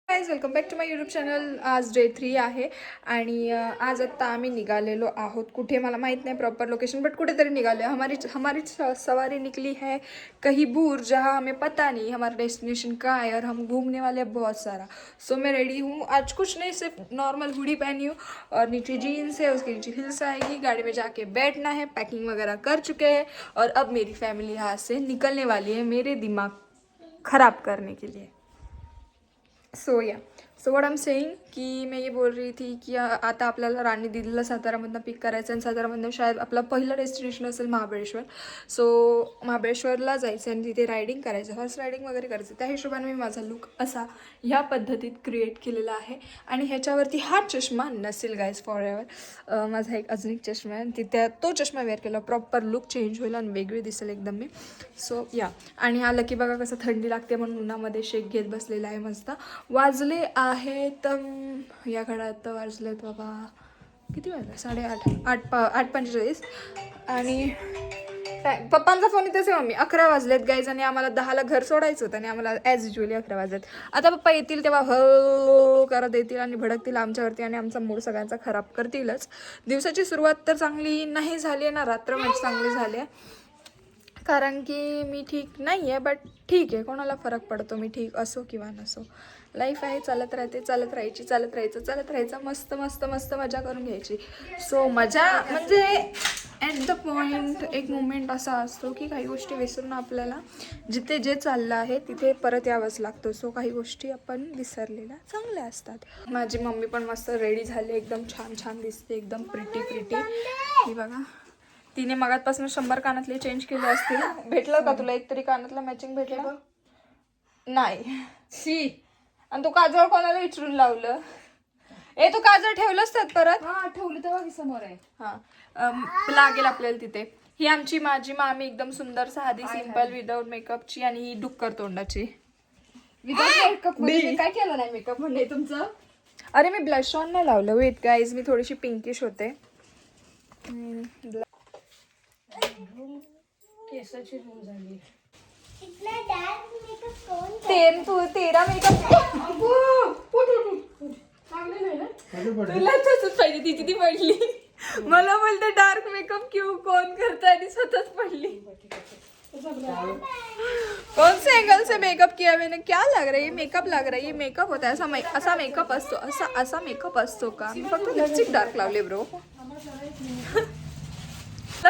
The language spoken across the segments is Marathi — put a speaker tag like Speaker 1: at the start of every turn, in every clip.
Speaker 1: Guys welcome back to my YouTube channel. आज डे 3 आहे आणि आज आत्ता आम्ही निघालेलो आहोत. कुठे मला माहीत नाही प्रॉपर लोकेशन, बट कुठेतरी निघाले. हमारी सवारी निकली है कहीं दूर, जहाँ हमें पता नहीं हमारा डेस्टिनेशन कहाँ है, और हम घूमने वाले हैं बहुत सारा. सो मैं रेडी हूँ. आज कुछ नहीं, सिर्फ नॉर्मल हुडी पहनी हूँ और नीचे जीन्स है, उसके नीचे हिल्स आएगी. गाड़ी में जाके बैठना है. पैकिंग वगैरह कर चुके हैं और अब मेरी फैमिली यहाँ से निकलने वाली है मेरे दिमाग ख़राब करने के लिए. So what I am saying की मैं ये बोल रही थी की आता आपल्याला राणी दिदीला सातारामधनं पिक करायचं आणि सातारामधनं शायद आपला पहिलं डेस्टिनेशन असेल महाबळेश्वर. सो महाबळेश्वरला जायचं आणि तिथे रायडिंग करायचं, हॉर्स रायडिंग वगैरे करायचं. त्या हिशोबाने मी माझा लुक असा ह्या पद्धतीत क्रिएट केलेला आहे. आणि ह्याच्यावरती हा चष्मा नसेल गाईज फॉर एव्हर. माझा एक अजून एक चष्मा आहे आणि तिथे तो चष्मा वेअर केला प्रॉपर लुक चेंज होईल आणि वेगळी दिसेल एकदम मी. सो आणि हा लकी बघा कसं थंडी लागते म्हणून उन्हामध्ये शेक घेत बसलेला आहे मस्त. वाजले आहेत या घडात वाजलेत बाबा किती वाजले 8:45 आणि पप्पांचा फोन इथेच आहे मम्मी. 11 वाजलेत गाईज आणि आम्हाला 10ला घर सोडायचं होतं आणि आम्हाला ॲज युजली 11 वाजलेत. आता पप्पा येतील तेव्हा हो करत येतील आणि भडकतील आमच्यावरती आणि आमचा मूड सगळ्यांचा खराब करतीलच. दिवसाची सुरुवात तर चांगली नाही झाली आहे ना, रात्र माझी चांगली झाली आहे कारण की मी ठीक नाही आहे, बट ठीक आहे, कोणाला फरक पडतो मी ठीक असो किंवा नसो. लाईफ आहे, चालत राहते, चालत राहायचं, मस्त मस्त मस्त मजा करून घ्यायची. सो मजा म्हणजे ॲट द पॉईंट एक मोमेंट असा असतो की काही गोष्टी विसरून आपल्याला जिथे जे चाललं आहे तिथे परत यावंच लागतं. सो काही गोष्टी आपण विसरलेल्या चांगल्या असतात. माझी मम्मी पण मस्त रेडी झाली, एकदम छान दिसते, एकदम प्रिटी. ही बघा, तिने मगातपासून 100 कानातले चेंज केले असतील. भेटलं का तुला एक तरी कानातला मॅचिंग भेटलं नाही? शी. आणि तू काजळ कोणाला विचारून लावलं? तू काजळ ठेवलंच त्यात परत?
Speaker 2: हा ठेवली तेव्हा समोर आहे.
Speaker 1: लागेल आपल्याला तिथे. ही आमची माझी मामी एकदम सुंदर साधी सिंपल विदाउट मेकअपची आणि ही डुक्कर तोंडाची.
Speaker 2: विदाउट मेकअप म्हणजे काय केलं नाही मेकअप म्हणजे तुमचं?
Speaker 1: अरे मी ब्लश ऑन नाही लावलं. वेट गाईज, मी थोडीशी पिंकिश होते.
Speaker 2: केसाची रूम झाली.
Speaker 1: तेरा मेकअप तुला तसंच पाहिजे. तिची ती पडली. मला बोलते डार्क मेकअप क्यों कोण करता आणि स्वतःच पडली. कौन से एंगल से मेकअप किया मैंने? क्या लग रहा है? ये मेकअप लग रहा है. ये मेकअप होता है. असा मेकअप असतो. असा मेकअप असतो का? मी फक्त लिपस्टिक डार्क लावले ब्रो.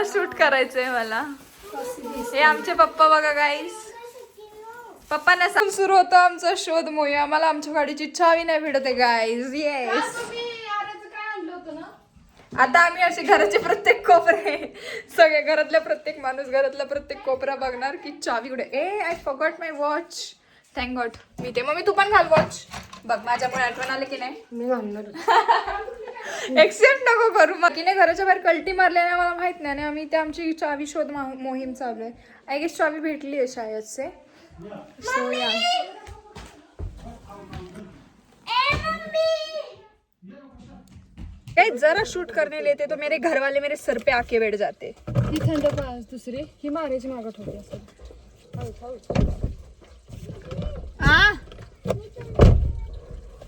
Speaker 1: शूट करायचंय मला. हे आमचे पप्पा बघा गाईस. पप्पांना सांग सुरू होतो आमचा शोध मोहीम. आम्हाला आमच्या गाडीची चावी नाही भेटत आहे गाईज. येस. आता आम्ही असे घराचे प्रत्येक कोपरे, सगळे घरातल्या प्रत्येक माणूस घरातला प्रत्येक कोपरा बघणार की चावी कुठे. I forgot my watch. Thank God. मी ते मम्मी तू पण घाल वॉच. बघ माझ्यामुळे आठवण आले की नाही.
Speaker 2: मी घालणार.
Speaker 1: एक्सेप्ट नको करू. मग तिने घराच्या बाहेर कल्टी मारल्याने मला माहित नाही आणि आम्ही ते आमची चावी शोध मोहीम चालू आहे. आय गेस चावी भेटली आहे शायद से. सो या जरा शूट करने लेते तो मेरे घर वाले मेरे सर पे आके बैठ जाते.
Speaker 2: ही थंड पास दुसरी ही मारायची मागत होती असं.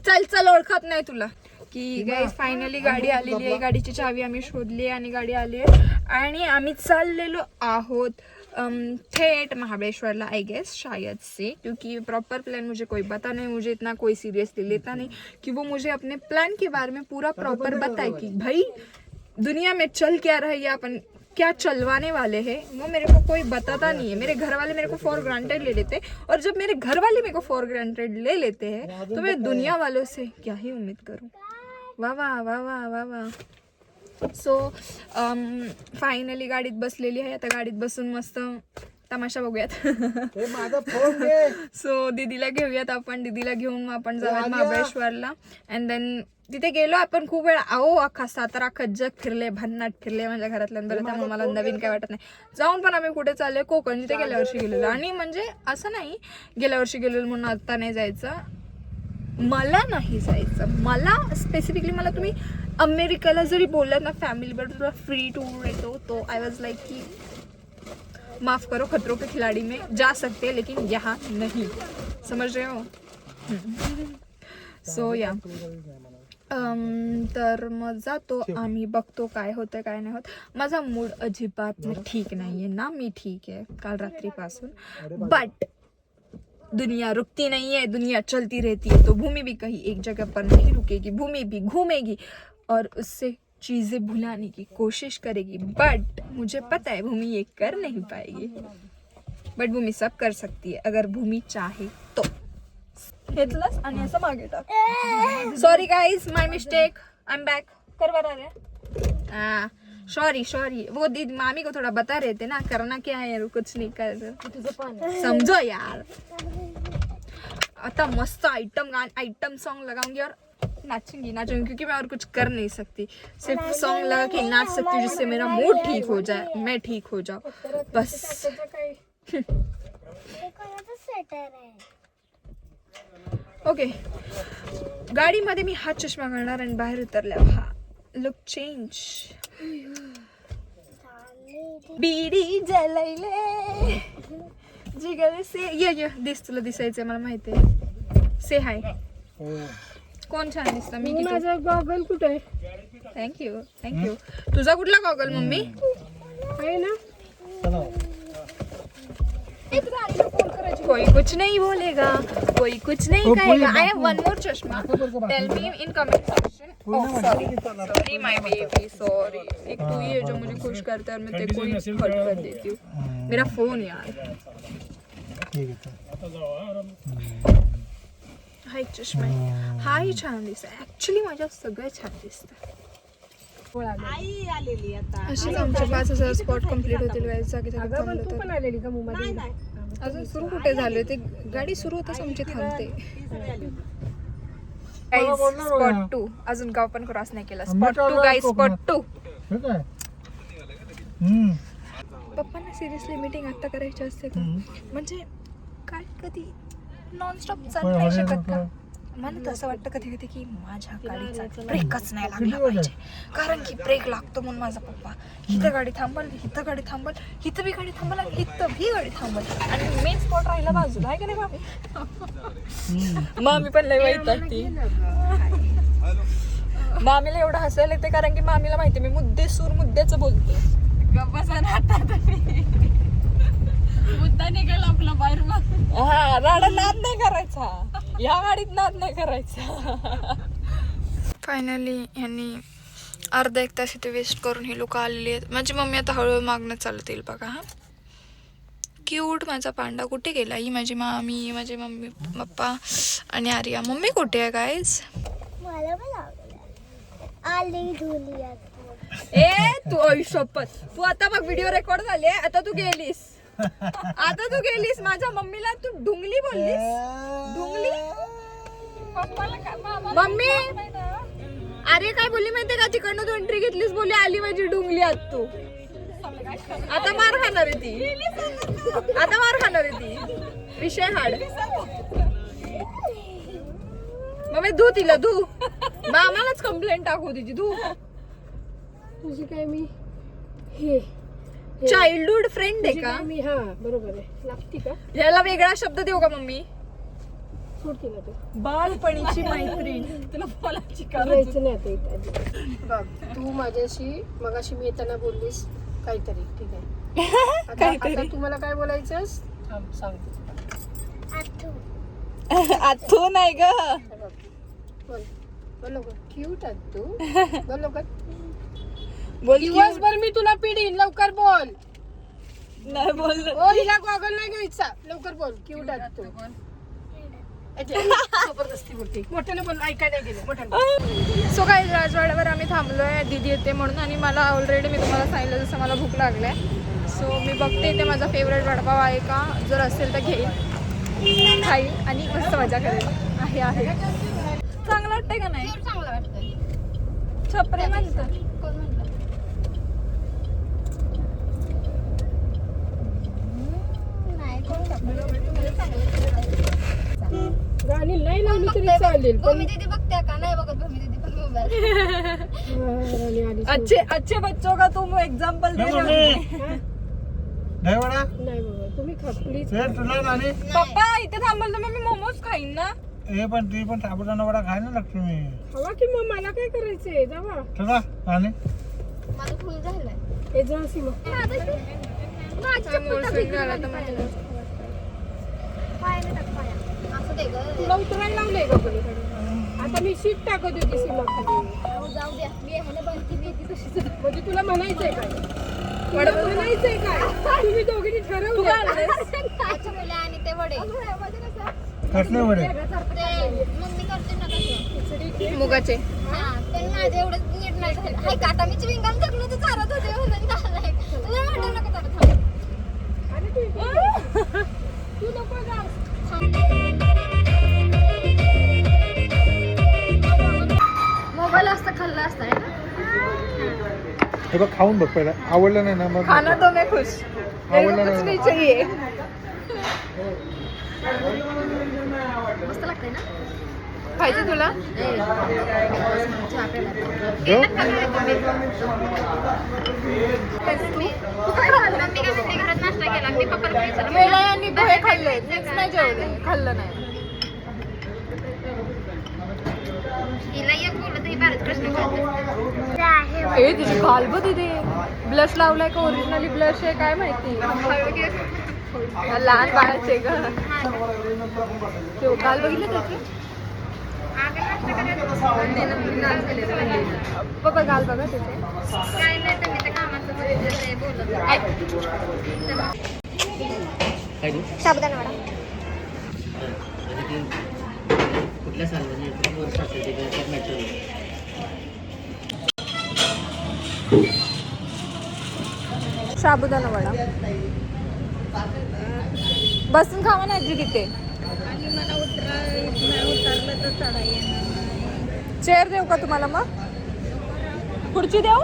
Speaker 1: चल ओळखत नाही तुला की गाईज फायनली गाडी आलेली आहे. गाडीची चावी आम्ही शोधली आणि गाडी आली आहे आणि आम्ही चाललेलो आहोत थेट महाबळेश्वरला. आई गेस शायद से, क्योंकि प्रॉपर प्लान मुझे कोई पता नहीं. मुझे इतना कोई सीरियसली लेता नहीं कि वो मुझे अपने प्लान के बारे में पूरा प्रॉपर बताए कि भाई दुनिया में चल क्या रहा है या अपन क्या चलवाने वाले हैं, वो मेरे को कोई बताता नहीं है. मेरे घर वाले मेरे को फॉर ग्रांटेड ले लेते, और जब मेरे घर वाले मेरे को फॉर ग्रांटेड ले लेते हैं तो मैं दुनिया वालों से क्या ही उम्मीद करूँ. वाह वाह वाह वाह वाह वाह. सो फायनली गाडीत बसलेली आहे. आता गाडीत बसून मस्त तमाशा बघूयात. सो दीदीला घेऊयात आपण. दीदीला घेऊन आपण जाऊयात महाबळेश्वरला. अँड देन तिथे गेलो आपण खूप वेळा. अख्खा सातारा अख्खा जग फिरले, भन्नाट फिरले माझ्या घरातल्यांबरोबर. त्यामुळे मला नवीन काय वाटत नाही. जाऊन पण आम्ही कुठे चाललोय? कोकण, जिथे गेल्या वर्षी गेलेलो. आणि म्हणजे असं नाही गेल्या वर्षी गेलेलो म्हणून आता नाही जायचं. मला नाही जायचं. मला स्पेसिफिकली मला तुम्ही अमेरिकेला जरी बोललात ना फॅमिली बरोबर फ्री टूर येतो तो आय वॉज लाईक की माफ करो खतरों के खिलाड़ी में जा सकते हैं लेकिन यहाँ नहीं. समझ रहे हो? सो या तर मग जातो आम्ही, बघतो काय होतं काय नाही होत. माझा मूड अजिबात ठीक नाही आहे ना, मी ठीक आहे काल रात्रीपासून. बट दुनिया रुकती नहीं है, दुनिया चलती रहती है. तो भूमि भी कहीं एक जगह पर नहीं रुकेगी, भूमि भी घूमेगी और उससे चीज़ें भुलाने की कोशिश करेगी. बट मुझे पता है भूमि ये कर नहीं पाएगी, बट भूमि सब कर सकती है अगर भूमि चाहे तो. घेतलंस आणि असं मागे टाक. Sorry guys, my mistake, I am back. करवा रहा है सॉरी वो दीदी मामी को थोड़ा बता रहे थे ना, करना क्या है, कुछ नहीं कर, समझो यार. आता मस्त आइटम सॉन्ग लगाऊंगी और नाचूंगी क्योंकि मैं और कुछ कर नहीं सकती. सिर्फ सॉन्ग लगा के नाच सकती हूँ जिससे मेरा मूड ठीक हो जाए, मैं ठीक हो जाऊँ बस. ओके, गाडीमध्ये मी हा चष्मा घालणार आणि बाहेर उतरल्यावर हा लुक चेंज. बीडी जलैले जिगल से ये तुला दिसायचंय मला माहिती आहे. से हाय. कोण छान दिसतं? मी.
Speaker 2: माझा गॉगल कुठे आहे?
Speaker 1: थँक्यू. तुझा कुठला गॉगल मम्मी?
Speaker 2: आहे ना.
Speaker 1: कोई कुछ नहीं बोलेगा, कोई कुछ नहीं कहेगा. आई हैव वन मोर चश्मा. Tell me in comment section. Sorry my baby, sorry. एक तू ही है जो मुझे खुश करता है और मैं तेरे को ही हर्ट कर देती हूँ. मेरा फोन यार. हा एक चष्मा आहे, हाही छान दिसतं. ऍक्च्युली माझ्या सगळं छान दिसतं. अशीच आमचे 5,000 स्पॉट कम्प्लीट होतील. जागी
Speaker 2: तू पण आलेली का मुंबई?
Speaker 1: अजून सुरू कुठे झाले ते, गाडी सुरू होतच आमची थांबते. स्पॉट 2 अजून गाव पण क्रॉस नाही केला. Spot 2 guys, spot 2. पप्पांना सिरियसली मीटिंग आता करायची असते का? म्हणजे काय कधी नॉनस्टॉप चालू नाही शकत का? मला तर असं वाटतं कधी कधी की माझ्या गाडीचा ब्रेकच नाही लागला पाहिजे, कारण की ब्रेक लागतो म्हणून माझा पप्पा इथं गाडी थांबल, इथं गाडी थांबल, इथं बी गाडी थांबल आणि इथं बी गाडी थांबल आणि मेन स्पॉट राहिला बाजूला, आहे का नाही मामी? मामी पण लय वैतागती. मामीला एवढं हसायला येते कारण की मामीला माहिती मी मुद्द्याचं बोलते.
Speaker 2: गप्पा मुद्दा निघाला आपला बाहेर.
Speaker 1: हा, राडा नाद नाही करायचा, ह्या गाडीत नाद नाही करायचा. फायनली ह्यांनी अर्धा एक तास इथे वेस्ट करून ही लोक आलेली आहेत. माझी मम्मी आता हळूहळू मागणं चालत येईल बघा. हा क्यूट माझा पांडा कुठे गेला? ही माझी मामी, माझे मम्मी पप्पा आणि आर्या. मम्मी कुठे आहे गाईज? ए तू शपथ, तू आता बघ व्हिडिओ रेकॉर्ड झाले, आता तू गेलीस, माझ्या मम्मीला तू ढुंगली बोललीस. ढुंगली मम्मी. अरे काय बोलली माहितीये का? तिकडनं तू एंट्री घेतलीस, बोलली आली माझी ढुंगली आत तू. आता मार खाणार आहे ती, विषय हाड. मम्मी धू तिला, धू. मामालाच कंप्लेंट टाकू तिची, धू.
Speaker 2: तुझी काय मी हे
Speaker 1: चाइल्डहुड फ्रेंड आहे का?
Speaker 2: मी हा बरोबर आहे. लागती का?
Speaker 1: याला वेगळा शब्द देऊ का मम्मी?
Speaker 2: सोडती ना तू.
Speaker 1: बालपणीची मैत्रीण.
Speaker 2: तुला बोलायची करायचं नाही आता इथं. बघ, तू माझ्याशी मगाशी मी येताना बोललीस काहीतरी, ठीक आहे? आता तू मला काय बोलायचंस सांगते.
Speaker 1: आथू नाही ग.
Speaker 2: बोल लवकर. क्यूट आहे तू, बोल लवकर.
Speaker 1: बोल.
Speaker 2: दिवसभर मी तुला पिढीन, लवकर बोल.
Speaker 1: नाही बोल.
Speaker 2: ओ हिला गॉगल नाही घ्यायचा, लवकर बोल. क्यूट आहे तू. जबरदस्ती बोलते, मोठ्याने बोल, ऐकाय नाही गेले, मोठ्याने.
Speaker 1: सो काही राजवाड्यावर आम्ही थांबलोय, दीदी येते म्हणून, आणि मला ऑलरेडी मी तुम्हाला सांगितलं जसं मला भूक लागलाय. सो मी बघते इथे माझा फेवरेट वडापाव आहे का, जर असेल तर घेईन, खाईन आणि मस्त मजा करेल. आहे चांगलं वाटतंय का नाही?
Speaker 2: चांगलं वाटतंय.
Speaker 1: छपरे म्हणतात.
Speaker 2: कोण म्हणलं? गाणी नाही लावली तरी चालेल, पण
Speaker 3: बघते का नाही बघत भूमी दीदी पण मोबाईल.
Speaker 1: अच्छे बच्चों का तुम एग्जाम्पल दे रहे हो.
Speaker 2: नाही बाबा तुम्ही खा प्लीज.
Speaker 1: पप्पा इथे थांबल तर मग मी मोमोज खाईन ना.
Speaker 4: हे पण ती पण साबुदाणा वडा खाय ना लक्ष्मी.
Speaker 2: हवा की मग मला काय करायचंय जावा
Speaker 4: चला आणि
Speaker 3: माझं फुल झालंय
Speaker 2: हे जा सीमा
Speaker 3: असं दे ग
Speaker 2: तुला उतरायला लावलंय का पलीकडे आता मी शीट टाकत होती सीमा खाली
Speaker 3: अहो, जाऊ द्या मी आहे ना बनती मी ती तशीच आहे.
Speaker 2: म्हणजे तुला म्हणायचंय काय तुला म्हणायचंय काय तुम्ही दोघींनी ठरवलं
Speaker 3: अच्छा बोला आणि ते वडे
Speaker 4: कसले वडे?
Speaker 3: ते मम्मी करते ना तसं
Speaker 1: मुगाचे
Speaker 3: हा पण माझं एवढं नीट नाही झालं हाय का आता मी चिविंगम जगलो तर चालत होते म्हणून झालंय तुला वाटलं नका चालत थांब.
Speaker 2: अरे तू इकडे. तू नको जा
Speaker 3: मोबाईल असता खाल्ला असता है ना
Speaker 4: हे बघ खाऊन बघ पहिला. आवडलं नाही ना मग
Speaker 1: खाना तो मैं खुश मेरे को कुछ नहीं चाहिए.
Speaker 3: मस्त लागतंय ना
Speaker 1: खायचं तुला
Speaker 3: चहा प्यायला.
Speaker 4: जेव.
Speaker 3: मम्मी काय म्हणते घरात नाश्ता केला मी पप्पाला विचारलं.
Speaker 1: मेला यांनी पोहे खाल्ले मीच नाही जेवले खाल्लं नाही.
Speaker 3: हिला एक बोललं तर ही भारत प्रश्न करते.
Speaker 1: ए तिची गाल बघ तिथे ब्लश लावलाय का ओरिजिनली ब्लश आहे काय माहिती. लहान बाळाचे ग ते गाल बघितलं त्याचे बघा गाल बघा त्याचे.
Speaker 3: काय नाही तर मी त्या कामाचं बोलत साबुदाणा वडा
Speaker 5: कुठल्या सार्वजनिक वर्षाचे ते मेट्रो
Speaker 1: साबुदाणा वडा बसून खावा ना आजी तिथे. चेअर देऊ का तुम्हाला मग खुर्ची देऊ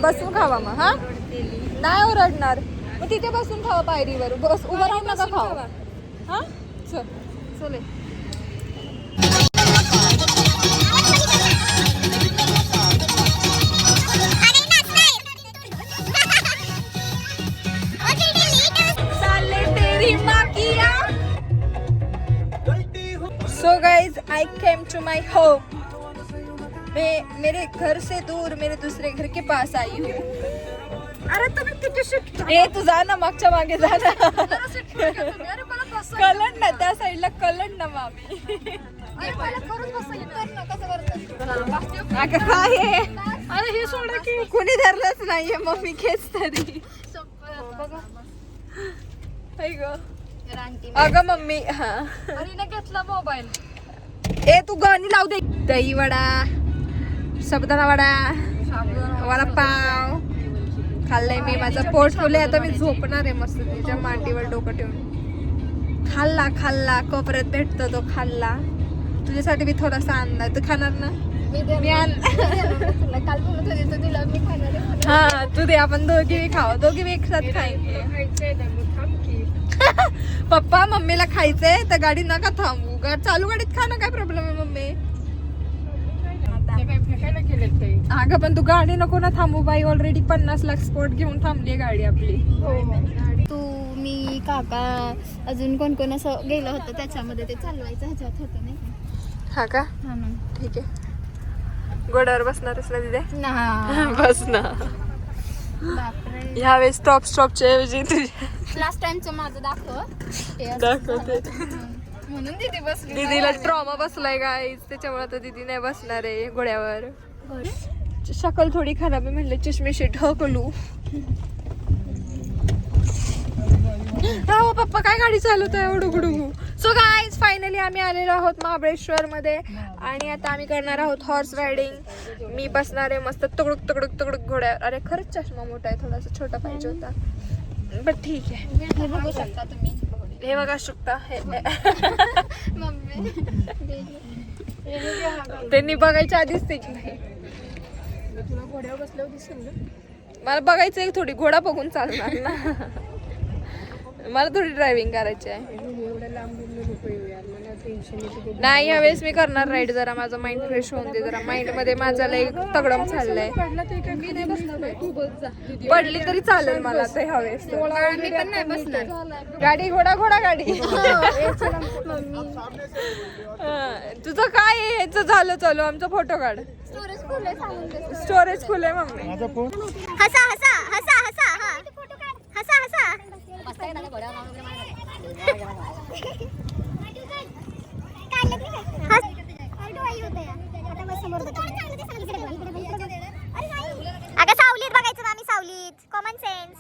Speaker 1: बसून खावा मग. हा नाही ओरडणार मग तिथे बसून खावा पायरीवर बस उभं राहून नका खावा. हा चल चले So guys, I came to my home. मैं मेरे घर से दूर मेरे दूसरे घर के पास आई हूँ. अरे तुम्ही किती शिफ्ट ए तू जा ना मागच्या मागे जा ना. कलंड ना त्या साईडला कलंड ना मामी. अगं काय आहे? अरे हे सोडा की कोणी धरलंच नाहीये मम्मी खेच तरी. अगं मम्मी हा घेतला मोबाईल. ए तू गाणी लावू दे. दही वडा साबुदाणा वडा वडापाव खाल्लंय मी. माझं पोट फुले आता मी झोपणार आहे मस्त तिच्या मांडीवर डोकं ठेवून. खाल्ला खाल्ला कोपऱ्यात भेटतो तो खाल्ला. तुझ्यासाठी मी थोडासा आणला तू खाणार ना. मी
Speaker 3: काल बोलत होते तर तिला मी खाणार आहे.
Speaker 1: हा तू दे आपण दोघी भी खाऊ दोघी भी एक साथ खाएंगे.
Speaker 2: खायचंय ना मग थांब की
Speaker 1: पप्पा मम्मीला खायचंय तर गाडी नका थांबू. चालू गाडीत खा ना काय प्रॉब्लेम आहे मम्मी.
Speaker 2: ते काय फेकायला केलेत ते
Speaker 1: अगं पण तू गाडी नको ना थांबू बाई. ऑलरेडी 50 लाख स्पॉट घेऊन थांबली गाडी आपली.
Speaker 3: तू मी काका अजून कोण कोण असं गेलं होतं त्याच्यामध्ये ते चालवायचं ह्याच्यात होतं नाही का?
Speaker 1: हा का
Speaker 3: हा ना.
Speaker 1: ठीक आहे घोड्यावर बसणारच ना तिथे
Speaker 3: ना
Speaker 1: बस ना.
Speaker 3: बापरे
Speaker 1: ह्यावेळेस स्टॉपच्या ऐवजी तुझ्या
Speaker 3: लास्ट टाइमचं माझं दाखव ते असं
Speaker 1: दाखवते.
Speaker 3: झालं. म्हणून दीदी बसली
Speaker 1: दीदीला ट्रॉमा बसलाय गाईज त्याच्यामुळे आता दीदी नाही बसणार आहे घोड्यावर. शक्ल थोडी खराब आहे म्हणले चष्मेशी ढकलू. हो पप्पा काय गाडी चालवत आहे डुगडुगू. सो गाईज फायनली आम्ही आलेलो आहोत महाबळेश्वर मध्ये आणि आता आम्ही करणार आहोत हॉर्स रायडिंग. मी बसणार आहे मस्त तगडुक तगडुक तगडुक घोड्यावर. अरे खरंच चष्मा मोठा आहे थोडासा छोटा पाहिजे होता बट ठीक आहे.
Speaker 3: हे बघू शकता तुम्ही
Speaker 1: हे बघा शकता हे
Speaker 3: मम्मी
Speaker 1: त्यांनी बघायच्या आधीच ते नाही.
Speaker 2: तुला घोड्यावर बसल्यावर दिसेल ना.
Speaker 1: मला बघायचं आहे थोडी घोडा बघून चालणार ना. मला थोडी ड्रायव्हिंग करायची आहे.
Speaker 2: एवढ्या लांबून नको येऊ यार मला टेन्शन येते.
Speaker 1: नाही यावेळेस मी करणार राईड, जरा माझं माइंड फ्रेश होऊन दे. जरा माइंड मध्ये माझा लय तगडम चाललंय.
Speaker 2: पडला तरी काय मी नाही बसणार, तू बस जा.
Speaker 1: पडली तरी चालेल मला तर ह्यावेळेस तर.
Speaker 3: मी पण नाही बसणार.
Speaker 1: गाडी घोडा घोडा गाडी. तुझं काय आहे याचं झालं चालू, आमचा फोटो काढ.
Speaker 3: स्टोरेज फुल आहे सांगून दे.
Speaker 1: स्टोरेज फुल आहे मम्मी.
Speaker 4: माझा फोन
Speaker 3: हसा हसा हसा हसा हा हसा हसा अगं सावलीत बघायचं ना, आम्ही सावलीत. Common sense.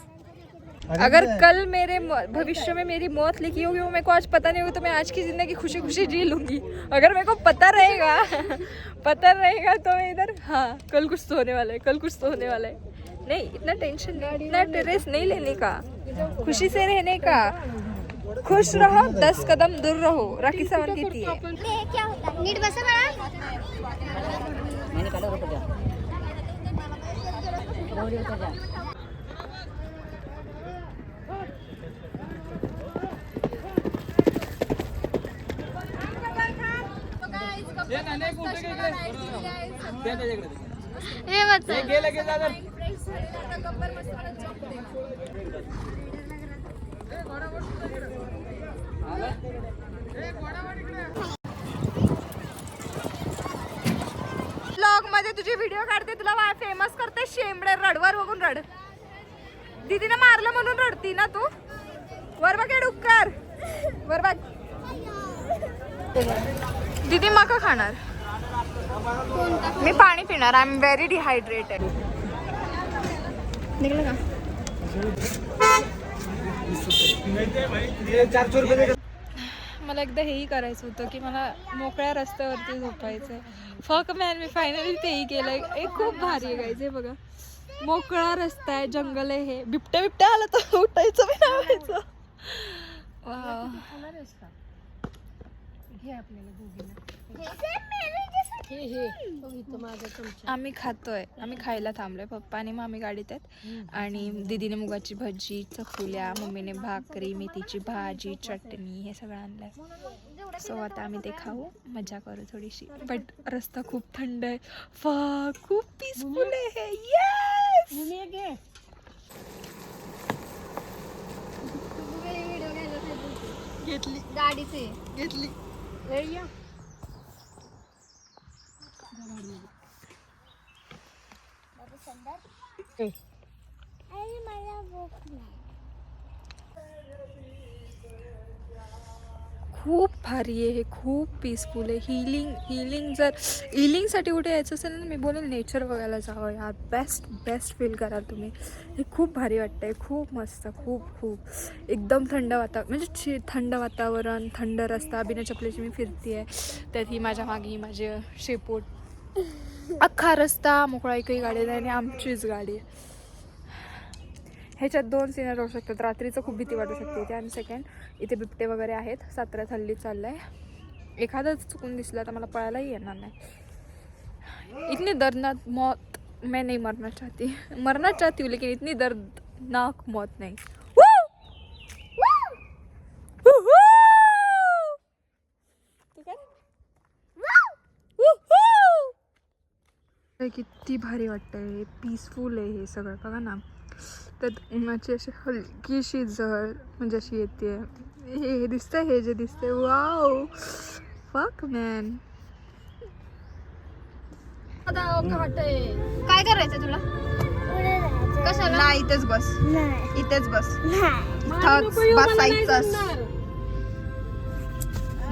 Speaker 1: अगर कल मेरे भविष्य में मेरी मौत लिखी होगी, वो मेरे को आज पता नहीं होगा, तो मैं आज की जिंदगी खुशी खुशी जी लूंगी. अगर मेरे को पता रहेगा तो मैं इधर, हाँ कल कुछ तो होने वाला है, कल कुछ तो होने वाला है. नहीं इतना टेंशन नहीं, इतना स्ट्रेस नहीं लेने का, खुशी से रहने का. खुश रहो 10 कदम दूर रहो, राखी सावंत कहती है.
Speaker 3: क्या होता है? नीट बसा बाळा.
Speaker 5: मैंने पहले रुक जा रोड उतर जा.
Speaker 3: हे बघ.
Speaker 1: ब्लॉग मध्ये तुझे व्हिडिओ काढते, तुला फेमस करते. शेंबडे रडवर बघून रड. दीदीने मारलं म्हणून रडती ना तू. वर बघ डुक्कर, वर बघ. दीदी मका खाणार, मी पाणी पिणार. I am very dehydrated. निघलं का? मला एकदा हेही करायचं होतं की मला मोकळ्या रस्त्यावरती झोपायचंय. फक मॅन, मी फायनली तेही केलंय. हे खूप भारी आहे गाईज. हे बघा मोकळा रस्ता आहे, जंगल आहे. हे बिबट्या आलं तर उठायचं मी लावायचं.
Speaker 2: घे आपल्याला दोघींना. हे बघ इथं माझा चमचा.
Speaker 1: आम्ही खातोय, आम्ही खायला थांबलोय. पप्पा आणि मम्मी गाडीत आहेत आणि दीदीने मुगाची भजी, चकुल्या, मम्मीने भाकरी, मेथीची भाजी, चटणी हे सगळं आणलंय. सो आता आम्ही ते खाऊ, मजा करू थोडीशी. बट रस्ता खूप थंड आहे. खूप पीसफुल आहे. येस घेतली
Speaker 3: गाडीचे
Speaker 1: घेतली. खूप भारी आहे हे, खूप पीसफुल आहे. हिलिंगसाठी कुठे यायचं असेल ना, मी बोलेल नेचर बघायला जावं यार. बेस्ट फील कराल तुम्ही. हे खूप भारी वाटतंय, खूप मस्त, खूप एकदम थंड वातावरण. म्हणजे थंड वातावरण, थंड रस्ता. बिना चपलेची मी फिरते आहे. त्यात ही माझ्या मागे माझे शेपूट. अख्खा रस्ता मोकळा, एकही गाडी नाही आणि आमचीच गाडी. ह्याच्यात 2 सीनर होऊ शकतात. रात्रीचं खूप भीती वाटू शकते इथे. आणि सेकंड, इथे बिबटे वगैरे आहेत. साताऱ्यात हल्ली चाललं आहे. एखादा चुकून दिसला तर मला पळायलाही येणार नाही. इतनी दर्दनाक मौत मैं नहीं मरना चाहती हूँ, लेकिन इतनी दर्दनाक मौत नहीं. किती भारी वाटतंय. पीसफुल आहे हे सगळं. बघा ना, त्यात उन्हाची अशी हलकीशी झळ म्हणजे अशी येते. हे दिसतंय, हे जे दिसतंय, वाव फक मॅन.
Speaker 3: काय करायचं तुला? कशाला?
Speaker 1: नाही इथेच बस, इथेच बस. बसायचं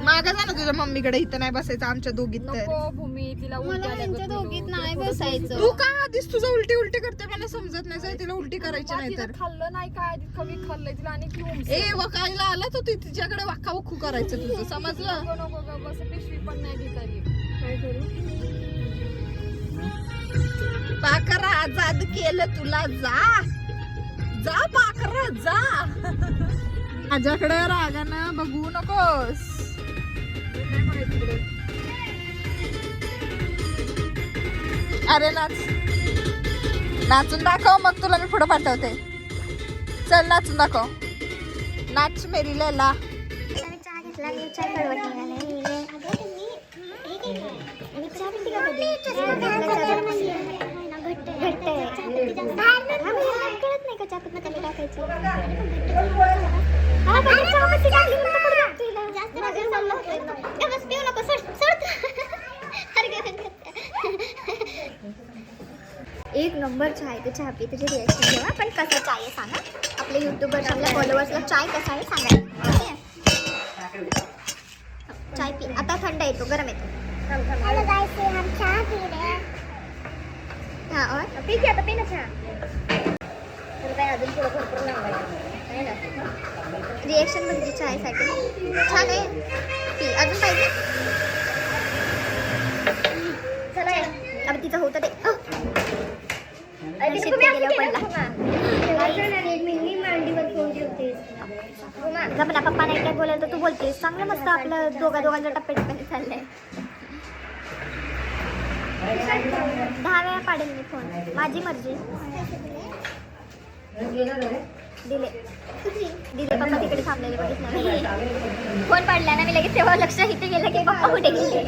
Speaker 1: मागा जा ना तुझ्या मम्मीकडे. इथं नाही बसायचं आमच्या दोघीत. तर
Speaker 2: भूमी तिला
Speaker 3: मला त्यांच्या दोघीत नाही बसायचं.
Speaker 1: तू का आधीच तुझं उलटी करते मला समजत नाही. जर तिला उलटी करायची नाही तर
Speaker 2: खाल्लं नाही काय, कमी खाल्लंय तिला. आणि
Speaker 1: ए वकायला आला तो तिच्याकडे वाक्का वखू करायचं तुझं, समजलं?
Speaker 2: नको बस, पिशवी पण नाही घेतली. काय करू?
Speaker 1: पाकरा आजाद केलं तुला. जा पाकरा जा. माझ्याकडे रागानं बघू नकोस. अरे नाचून दाखव, मग तुला मी पुढे पाठवते. चल नाच मेरी लैला.
Speaker 3: चहा घेतला, चाय घट्ट आहे. कळत नाही का चाकूत कमी टाकायची. हा, पण चहापत्ती टाकली म्हणून पडू लागते हिला. जास्त माझ्यावर चाललं होतं. ए, बस पिऊ नको, सोड. अरे काय म्हणते. एक नंबर चाय ते चहा पी तुझे रिॲक्शन ठेवा. पण कसं चाय आहे सांगा. आपल्या युट्यूबर्स आपल्या फॉलोअर्सला चाय कसा आहे सांगा. चाय पी. आता थंड येतो, गरम येतो. हाँ और पी क्या? तो पी ना चहा. अजून थोडं भरपूर लावायचं आहे ना. रिॲक्शन म्हणजे चायसाठी छान आहे. पी. अजून पाहिजे? चला अब तिचं होतं ते. मला पप्पा नाही काय बोलायला तर तू बोलतेस. चांगलं मस्त आपलं दोघांच्या टप्प्याटप्प्याने चाललंय. 10 वेळा पाडेल मी फोन. माझी मर्जी. दिले पप्पा तिकडे थांबलेले बघितलं मी. फोन पाडला ना मी लगेच तेव्हा लक्ष इथे गेलं की पप्पा कुठे गेले.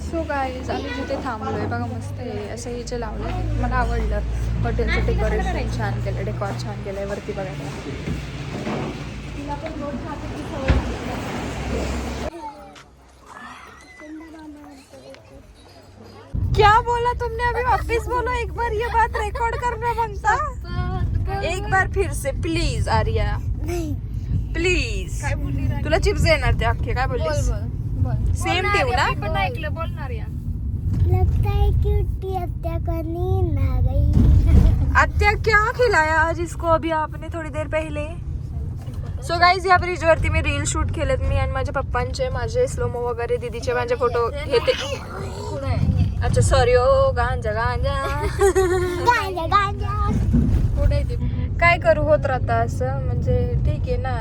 Speaker 1: सो गाईज आम्ही जिथे थांबलोय बघा मस्त आहे. असं हे जे लावलं मला आवडलं. हॉटेलचं डेकोरेशन छान केलं. डेकॉर छान केलं आहे वरती बघायला. क्या बोला तुमने अभी? वापस बोलो एक बार. ये बात रिकॉर्ड करना बनता. एक बार फिर से प्लीज आर्या प्लीज. तुला चिप्स देणार ते अख्खे. काय बोललीस? सेम ठेवू ना. पण ऐकलं. बोलणार या.
Speaker 3: लगता है क्यूटी अत्या का नींद आ गई.
Speaker 1: आत्या क्या खिलाया आज इसको अभी आपने थोड़ी देर पहले? सो गाईज या ब्रिज वरती मी रील शूट केलेत. मी आणि माझ्या पप्पांचे, माझे स्लोमो वगैरे, दीदीचे माझे फोटो घेते. अच्छा सॉरी ओ. गांजा काय करू, होत राहता असं. म्हणजे ठीक आहे ना.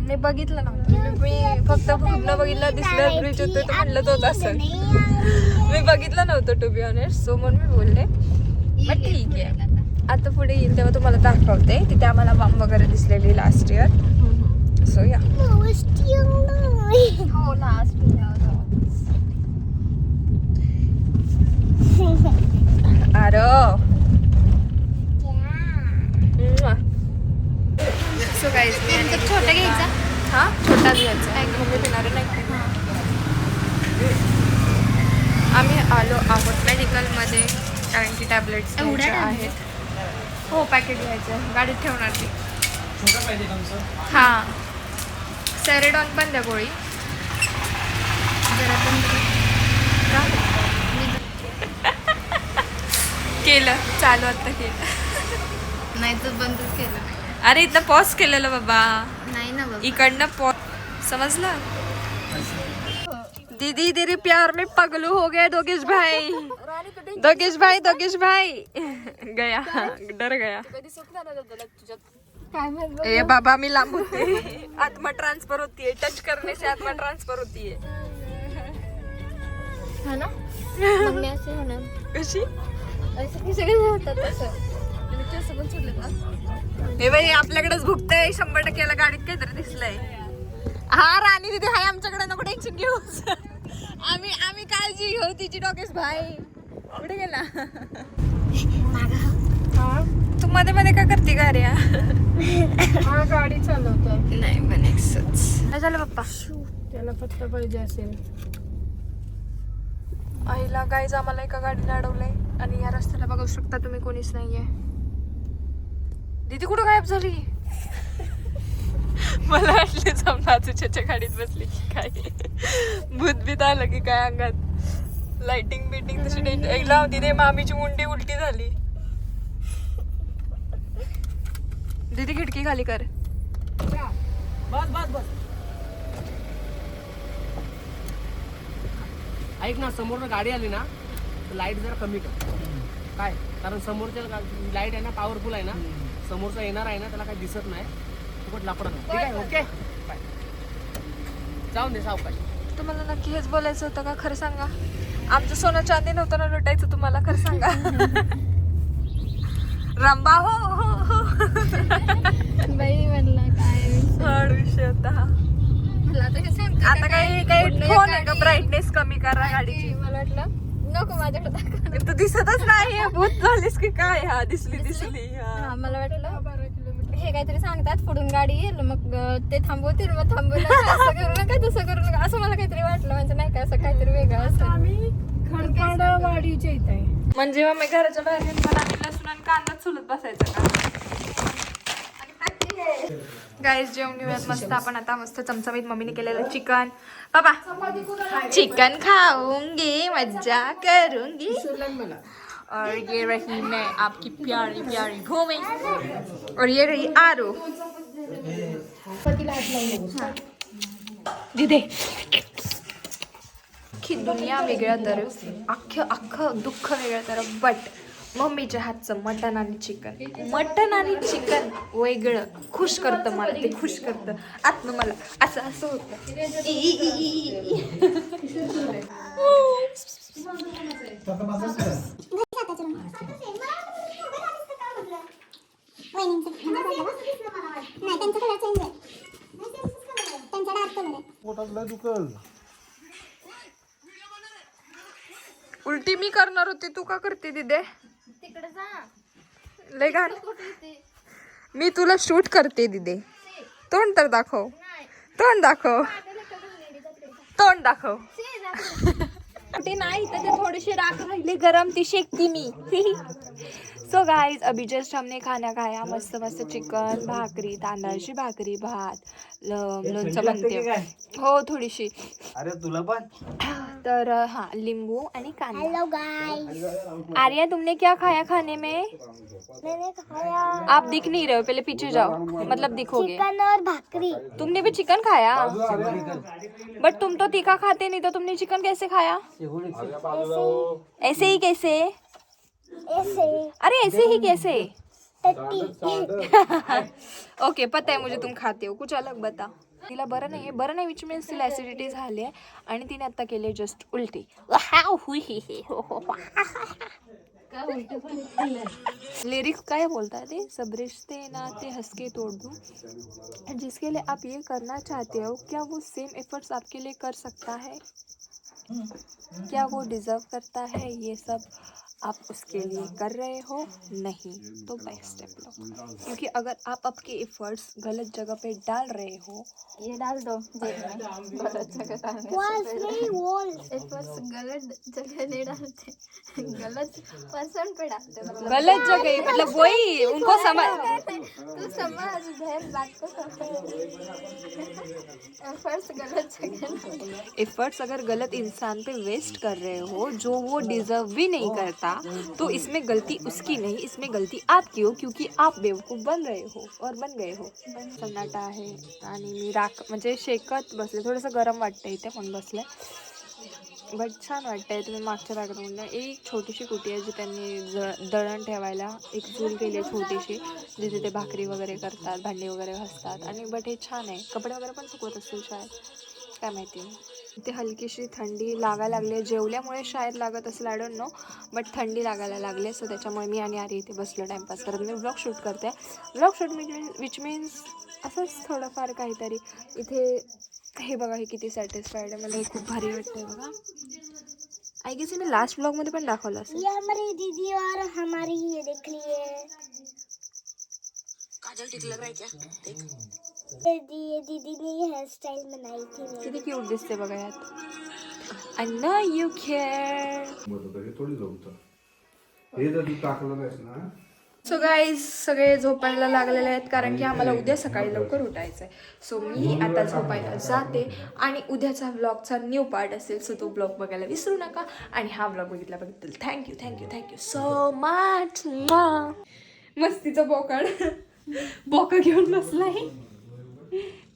Speaker 1: मी बघितलं नव्हतं. मी फक्त पूर्ण बघितलं. दिसलं ब्रिज होतं तर म्हणलं तोच असं. मी बघितलं नव्हतं टू बी ऑनेस्ट. सो म्हणून मी बोलले बट ठीक आहे. आता पुढे येईल तेव्हा तुम्हाला दाखवते. तिथे आम्हाला बॉम्ब वगैरे दिसलेली लास्ट इयर. सो या.
Speaker 3: हो लास्ट
Speaker 1: सो गाईज
Speaker 3: छोटं घ्यायचं.
Speaker 1: हा छोटाच घ्यायचा. मम्मी पिणारे नाही. आम्ही आलो आहोत मेडिकलमध्ये कारण की टॅबलेट्स आहेत. हो पॅकेट घ्यायचं. गाडीत ठेवणार ती. हां सेरेडॉन पण द्या गोळी. जरा पण केलं चालू आता केलं.
Speaker 3: नाही तर बंदच केलं.
Speaker 1: अरे इथं पॉज केलेलं बाबा.
Speaker 3: नाही ना बाबा.
Speaker 1: इकडनं पॉज समजलं. दीदी तेरे प्यार में पगलू हो गए दोगेश भाई. दोगेश भाई गया. डर गया. ए बाबा मी लांब होते. आत्मा ट्रान्सफर होतीये. टच करने से आत्मा ट्रान्सफर होतीये.
Speaker 3: हा ना. मग मी असे होणार.
Speaker 1: कशी?
Speaker 3: असं सगळे होतात तसं.
Speaker 1: हे बाई आपल्याकडेच भुकतंय. 100% याला गाडीत काहीतरी दिसलंय. हा राणी तिथे हाय आमच्याकडे. नको टेन्शन घेऊ. आम्ही काळजी घेऊ तिची. डोकेश भाई कुठे गेला? तू मध्ये मध्ये काय करते का रे?
Speaker 2: हा गाडी चालवतोय.
Speaker 1: नाही पण काय झालं पप्पा?
Speaker 2: त्याला फक्त पाहिजे असेल.
Speaker 1: आईला गाईज आम्हाला एका गाडीने अडवलंय आणि या रस्त्याला बघू शकता तुम्ही कोणीच नाहीये. दीदी कुठं गायब झाली? मला वाटले नाचूच्या गाडीत बसली की काय. भूत बीत आलं की काय अंगात. लाइटिंग बिटिंग तशी एकला होती. ते मामीची मुंडी उलटी झाली. दीदी खिडकी खाली कर.
Speaker 5: बस ऐक ना. समोरनं गाडी आली ना तर लाईट जरा कमी कर. काय कारण समोरच्या लाईट आहे ना पॉवरफुल आहे ना. समोरचा येणार आहे ना त्याला काही दिसत नाही. फुकट लाकडं नाही. ठीक आहे ओके बाय. जाऊन दे सावकाश.
Speaker 1: तुम्हाला नक्की हेच बोलायचं होतं का? खरं सांगा. आमचं सोनं चांदी नव्हतं ना लुटायचं तुम्हाला. खरं सांगा. रंबा हो हो हो.
Speaker 3: बाई म्हणला काय
Speaker 1: हड विषय होता हा.
Speaker 3: मला आता हे सांगते
Speaker 1: आता काही काही फोन आहे का ब्राईटनेस कमी करा गाडीची.
Speaker 3: मला वाटलं नको माझ्याकडे दाखव.
Speaker 1: तू दिसतच नाही भूत झालीस की काय. हा दिसली हा.
Speaker 3: हा मला वाटलं हे काहीतरी सांगतात पुढून गाडी येईल मग ते थांबवतील मग थांबवलं असं करू नका तसं करू नका असं मला काहीतरी वाटलं म्हणजे नाही का असं काहीतरी वेगळं असं.
Speaker 2: आम्ही खडपाडवाडीच्या इथे आहे.
Speaker 1: म्हणजे मग मी घराच्या बाहेर निघताना आम्ही लसूण आणि कांदाच सोलत बसायचं का. गाईस जेवण घेऊयात मस्त आपण आता. मस्त चमचमीत मम्मीने केलेलं चिकन. बाबा चिकन खाऊंगी मज्जा करूंगी.
Speaker 2: मला
Speaker 1: और ये रही मैं आपकी प्यारी प्यारी भूमि और ये रही आरू. दिदे की दुनिया वेगळं तर अख्खं दुःख वेगळं तर बट मम्मीच्या हातचं मटन आणि चिकन वेगळं खुश करतं मला. ते खुश करतं आत्म मला असं असं होतं.
Speaker 4: पोटात लय दुखल.
Speaker 1: उलटी मी करणार होते तू का करते दिदे.
Speaker 3: तिकडे जा
Speaker 1: लय घाण. मी तुला शूट करते दिदे. तोंड तर दाखव. तोंड दाखव. तोंड दाखव. ते नाही तर ते थोडीशी राख राहिली गरम ती शेकती मी. सो गाइज अभी जस्ट हमने खाना खाया. मस्त मस्त चिकन भाकरी तांदळाची भाकरी भात लोणचं बनते हो थोडीशी.
Speaker 5: अरे तुला पण
Speaker 1: तर हाँ लिंबू आणि कांदा.
Speaker 3: हेलो गाइस
Speaker 1: आर्या तुमने क्या खाया खाने में.
Speaker 3: मैंने खाया
Speaker 1: आप दिख नहीं रहे हो पहले पीछे जाओ मतलब दिखोगे.
Speaker 3: चिकन और भाकरी.
Speaker 1: तुमने भी चिकन खाया बट तुम तो तीखा खाते नहीं तो तुमने चिकन कैसे खाया. ऐसे ही कैसे.
Speaker 3: ऐसे
Speaker 1: अरे ऐसे ही कैसे.
Speaker 3: टट्टी.
Speaker 1: ओके पता है मुझे तुम खाते हो कुछ अलग बता. तिला बरं नाही विच मीन्स तिला ऍसिडिटी झाली आहे आणि तिने आता केली जस्ट उलटी. लिरिक्स काय बोलता ते सब रिश्ते नाते हंस के तोड़ दूं. जिसके लिए आप ये करना चाहते हो क्या वो सेम एफर्ट्स आपके लिए कर सकता है. क्या वो डिजर्व करता है ये सब आप उसके लिए कर रहे हो नहीं तो बैक स्टेप लो. क्योंकि अगर आप आपके एफर्ट्स गलत जगह पे डाल रहे हो
Speaker 3: ये डाल दो गलत जगह डालने एफर्ट्स गलत जगह नहीं डालते गलत पर्सन पे डालते मतलब
Speaker 1: गलत जगह मतलब वही उनको समझ.
Speaker 3: तू समझ बहन बात को समझ. एफर्ट्स गलत जगह
Speaker 1: एफर्ट्स अगर गलत इंसान पे वेस्ट कर रहे हो जो वो डिजर्व भी नहीं करता तो इसमें गलती उसकी नहीं इसमें गलती आपकी हो क्योंकि आप बेवकूफ़ बन रहे हो और बन गए हो. सन्नाटा आहे आणि मी राख म्हणजे शेकत बसले. थोडंसं गरम वाटतं इथे म्हणून बसले बट छान वाटतंय. तुम्ही मागच्या बॅकग्राऊंडला एक छोटीशी कुटी आहे जी त्यांनी दळण ठेवायला एक चूल केली आहे छोटीशी जिथे ते भाकरी वगैरे करतात भांडी वगैरे घासतात. आणि बट हे छान आहे. कपडे वगैरे पण सुकवत असतील शायद काय माहिती. इथे हलकीशी थंडी लागायला लागली. जेवल्यामुळे शायद लागत असेल आय डोंट नो बट थंडी लागायला लागले. सो त्याच्यामुळे मी आणि आर्या इथे बसलो टाईमपास करत. मी व्लॉग शूट करते. व्लॉग शूट विच मीन्स असंच थोडंफार काहीतरी. इथे हे बघा हे किती सॅटिस्फाईड आहे. मला हे खूप भारी वाटतंय बघा. आय गेस मी लास्ट व्लॉगमध्ये पण दाखवलं असेल.
Speaker 3: ये हमारी दीदी और हमारी ये देख लिए
Speaker 1: काजल ठीक लग रहा है क्या देख.
Speaker 3: दीदी ने हेयर स्टाइल बनाई थी.
Speaker 1: किती क्यूट दिसते बघा यात. I know you care.
Speaker 4: थोडी जमतं हे जर तू टाकलं नाहीस ना.
Speaker 1: सो गाईज सगळे झोपायला लागलेले आहेत कारण की आम्हाला उद्या सकाळी लवकर उठायचं आहे. सो मी आता झोपायला जाते आणि उद्याचा व्लॉगचा न्यू पार्ट असेल सो तो ब्लॉग बघायला विसरू नका. आणि हा ब्लॉग बघितल्याबद्दल थँक्यू सो मच. मस्तीचा बोकाड बोका घेऊन बसलाय.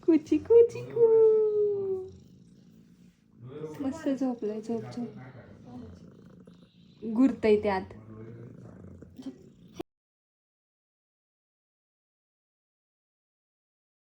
Speaker 1: कुची कुची कू मस्त झोपलंय. झोप घुरतंय त्यात.